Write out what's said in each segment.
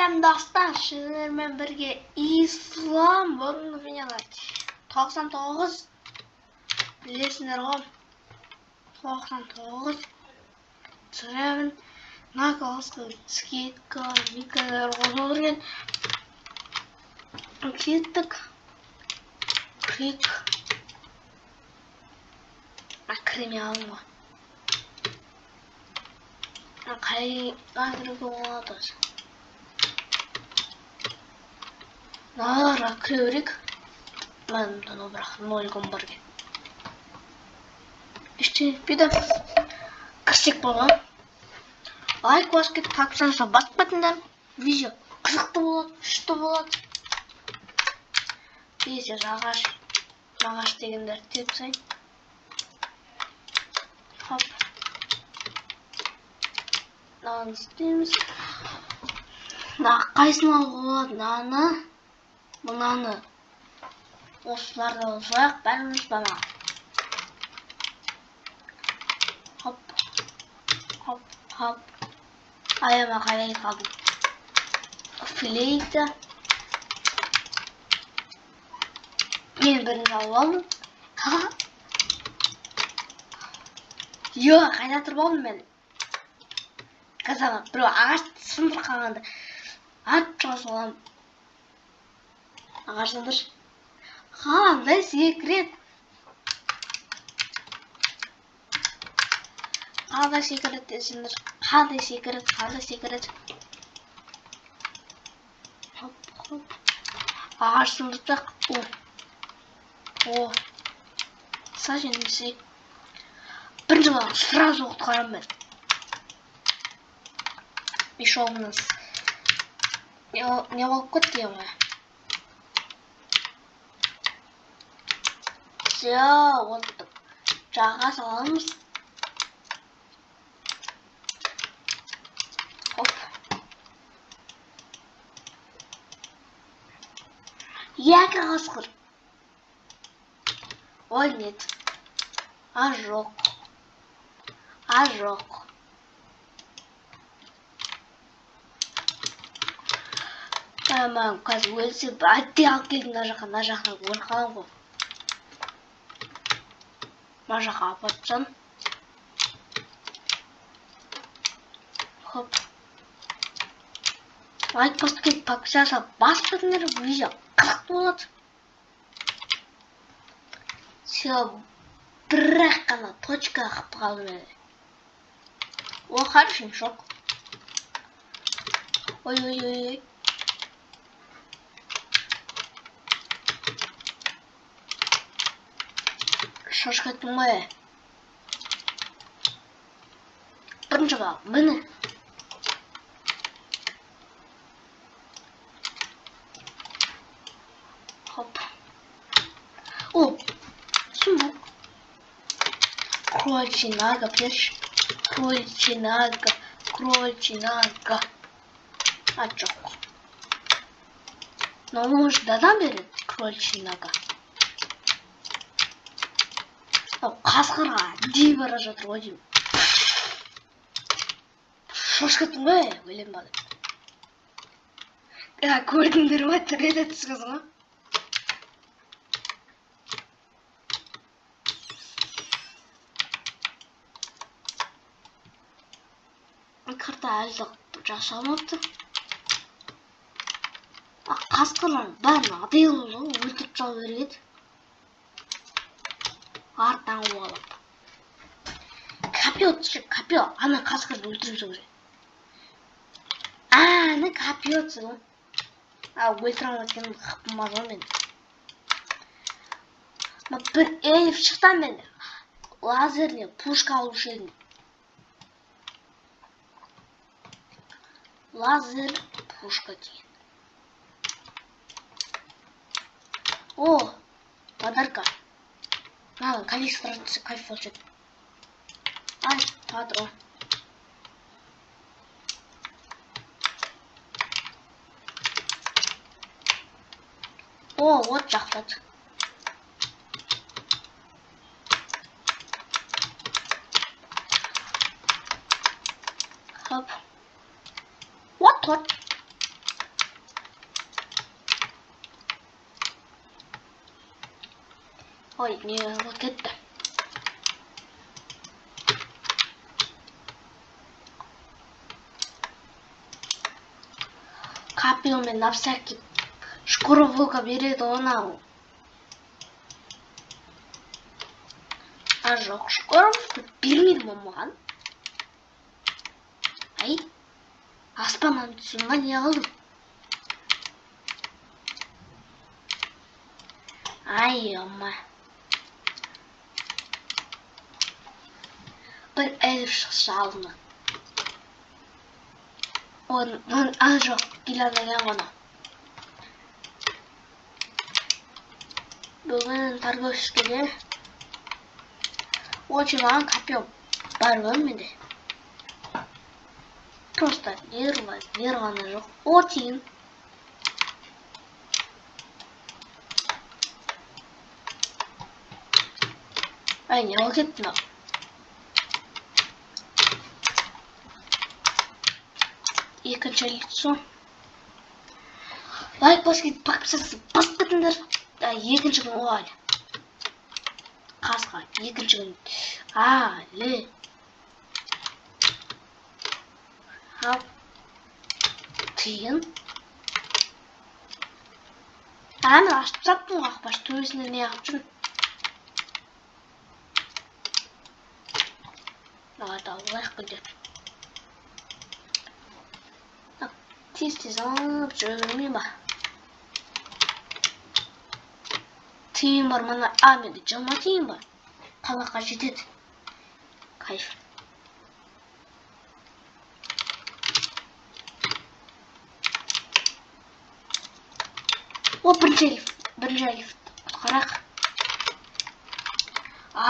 Сәлем достар, сіздермен бірге ислам бүгінгі видеода 99 білесіңдер ғой. 99 түсіремін. Наколсқа скидка, николар қосылдырген. Кеттік. Крик. Кірме алың ғой. Қай кіруге болады осы. Нара кірек. Мен бұны бірақ 0 барге. Ештен етпейді. Кірсек болған. Лайк басып кетіп подписаңызға басып кетіңдер. Видео қызықты болады, күшті болады. Видео ағаш дегендерді тепсайын. Хоп. Наны істейміз. Қайсын алуға болады? Наны. Мынаны. Осыларды жояқ, бәріміз бана. Хоп. Хоп. Хоп. Аяма қалай қалдым. Филейді. Мен бірін алып алдым. Йо, қайда тұрып алдым мен. Қазір біреу ағашты сындыр қалғанда ат шығас оламын. Ағаш сындыр. Қандай секрет. Қандай секрет десіңдер. Қандай секрет. Хоп. Ағаш сындырдық. О. Саженесі. Бірінші болған сразу құтқарам мен. Мешогыңыз. Не болып кетті ема. Все, вот жаға саламыз. Хоп. Екі қасқыр. Ой, нет. Жоқ. Мен қазір өлсе бәтте алып келдің мына жаққа өлқалым ғой. Мына жаққа апатсан. Хоп. Лайк басып кетіп подписаңызға басып кетіңдер, видео қызықты болады. Все, бірақ қана точка қып қалды мен. О, хороший мешок. Ой. Шашқа тұмай. Бірінші ба, мені. Хоп. О, сумок. Крольчинага, пеш. Крольчинага. А жоқ. Но может дадам береді крольчинага. Қасқырға дей бара жатыр ғой деймін. Шошқаттың ғой, өлем бады. Көрдіңдер ма, түреді түскіз ғой. Қарта әлді жасамапты. Қасқырлар бәрін адайлы өлтіріп жау береді. Артан олап. Копье. Ана қасқырды өлтіріп жау береді. Ана копье ғой. Өлтірам өткен қыпымаз ғой мен. Бір эльф шықтан мен лазерне пушка алушы едім. Лазер пушка деген. О, подарка. Надо количество кайф получить. Ай, патрон. О, вот жақтат. Хоп. Вот. Ой, не вот кетті. Капи 오면 на всякий шкуровуға береді оны. А жоқ, шкуровуға бермейді ма маған? Ай, аспаннан түсім ба, не қылдым? Ай, ома. Бір әліп шықшы алдына. Оның жоқ, келемеген ғана. Бүгін торговскийде очылаған капем бар менде. Просто вер ғана жоқ. Отин. Ай, не ол кетті ма? Екінші лицо. Лайк басып подписаться басып кетіңдер. Екінші күн оғалі. Қасқа, екінші күн. Алі. Тиын. Мен ашып саптым қақпаш. Төбесінде не қып жүрмін. Ата, олайық күндер. Тез-тез алып жүрмей ба. Тиын бар, мана менде жылма тиын бар. Қалаққа жетеді. Кайф. О, бірінші әлif. Құтқарақ.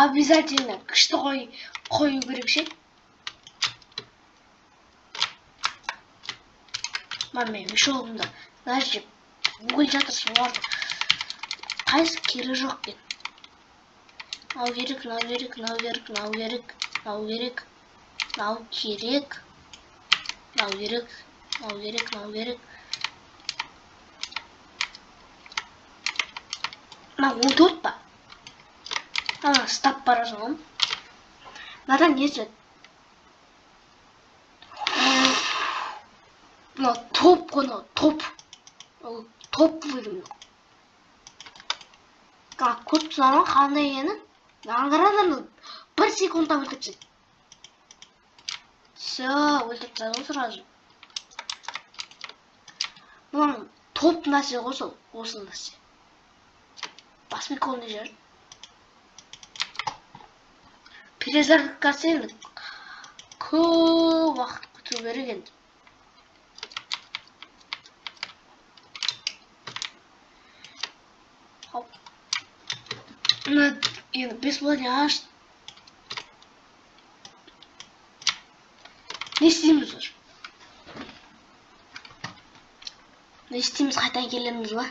Обязательно күшті қою керек ше. Мен мешолымда даже бүгіл жатырсын оларды. Қайсы кері жоқ кен. Нау керек. Нау 14 па? Ана, стап бара жалым. Надан не жет? Топ қона, топ. Топ вылым. Көп zaman қандай ені? Аңғарадым, 1 секундта өлтірсен. Все, өлтірсен сразу. Бұның топ нәрсе қосыл, осы нәрсе. Басмеколный жер. Перезарядкасы көп уақыт күту керек енді. Енді бесплатный аш. Не істейміз уже? Не істейміз, қайта келеміз ба?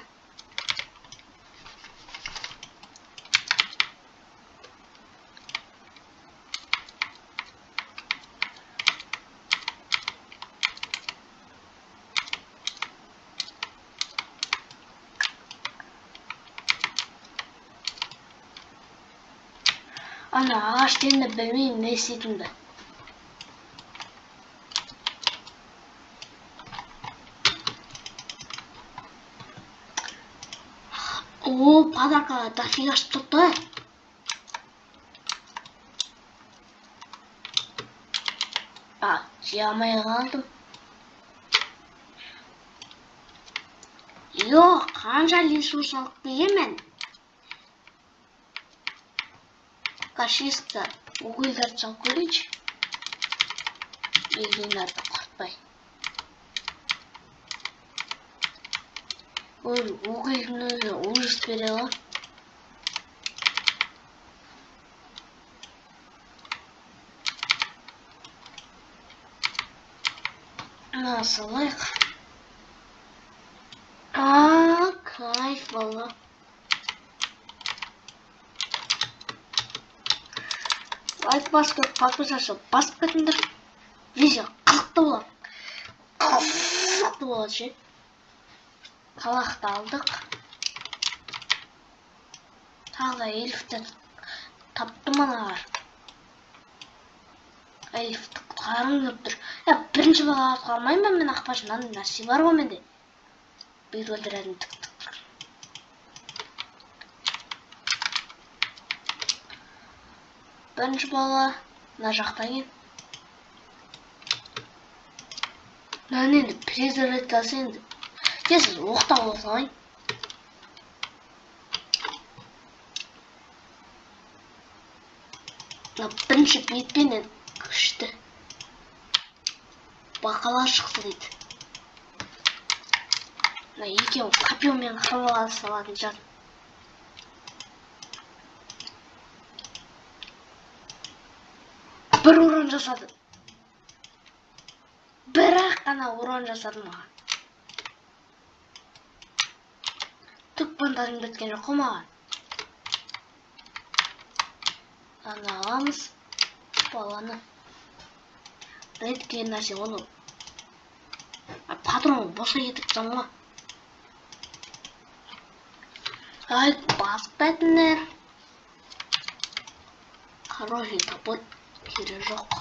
Ана ағаштерді білмеймін не істейтінді. О, подарка дофига что-то. Жей алмай қалдым. Жоқ, қанша ресурс алып келемін. Кашистар, угылдарды салып көрейінші. Елдендерді құртпай. Угылдың өзі ужас бере ғой. Салайық. Кайф болды. Лайк басып, подписаться басып кетіңдер. Видео қызықты болады. Қызықты болады ше. Қалақты алдық. Тағы Элифті таптым аналар. Элифті құтқарым деп тұр. Бірінші балаға құтқармаймын мен Ақбаш, мынандай нәрсе бар ғой менде. Бүйт өлтіретін тік. Бірінші бала мына жақтан ен. Мен енді презервативасы енді. Тез оқтап олсайын. Бірінші бетпенен күшті. Бақалар шықты дейді. Екеуі копьемен қырыла салатын жатыр. Бір урон жасады. Бірақ қана урон жасады маған. Түк бандажым біткен жоқ маған. Ана аламыз баланы. Рейд деген нәрсе оны. Патрон босқа кетіп замға. Ай, басып бәтінер. Хороший топот кере жоқ.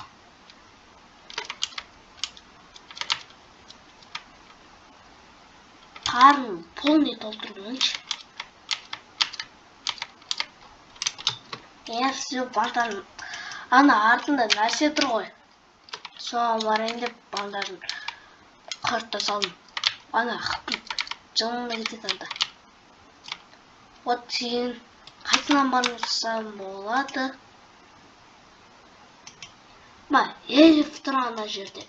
Қарын полный толтырғаншы. Все бандажын. Ана артында нәрсе тұр ғой. Соған барайын деп бандажын қыртта салдым. Ана жылыңда кетеді анда. Вот сен қайтынан бармасам болады. Элиф тұр ана жерде.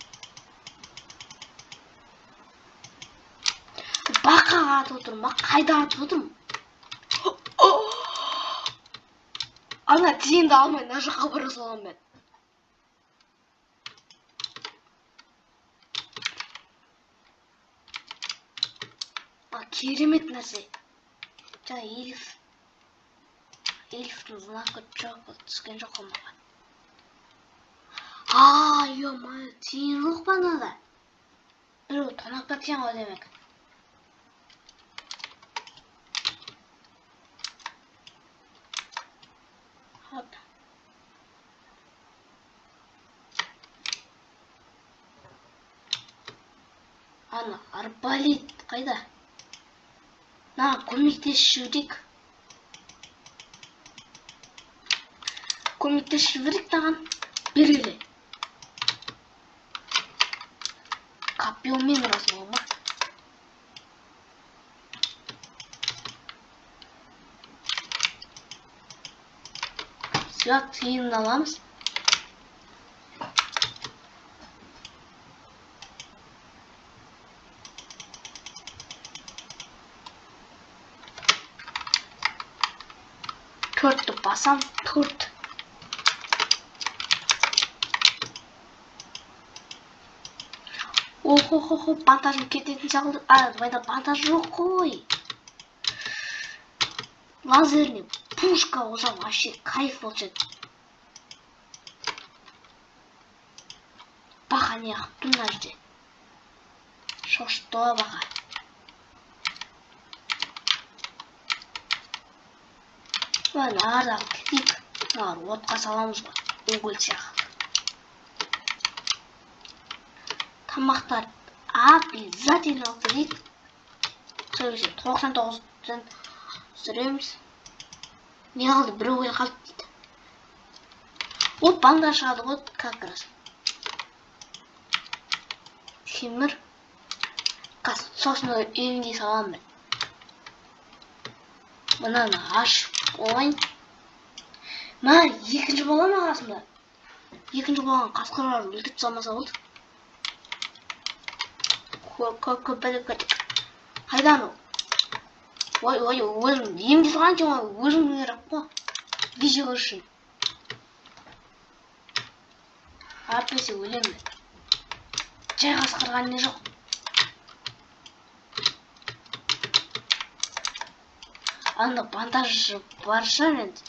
Бақаға атып отырмын. Қайда атып отырмын? Ана тиынды алмай мына жаққа бара салам мен. Керемет нәрсе. Жаңа Элифтің знакы түскен жоқ маған. Ё-мо, тиын жоқ па анада? Біреу тонап кеткен ғой демек. Ана арбалет қайда? Көмектесіп жүрдік. Көмектесіп жүрдік таған бергілі. Копьемен ұрасың ма? Все, тиынын аламыз. Төртті басам, төрт. Охо, бантажым кететін сақылды. Байда бантаж жоқ қой. Лазерный пушка олсам вообще кайф болчады. Бақа не қыптым мына жерде. Шошто бақа. Ардағы кетейік. Отқа саламыз ғой. Угол сияқты. Тамақтар обязательно алып келейік. Сөйлесе 99-тен сүреміз. Не қалды? Бір ой қалды дейді. Банда шығады ғой как раз. Темір. Сосын үйінде салам мен. Мынаны ашып ойын. Екінші балам ағасында. Екінші балам қасқырлар өлтіп салмаса болды. Көпілік. Қайдан ол? Ой, өзім емде салған жауын өзім керек қой. Видео үшін. Апесі өлемді. Жай қасқырған не жоқ. Анда бандаж барша енді.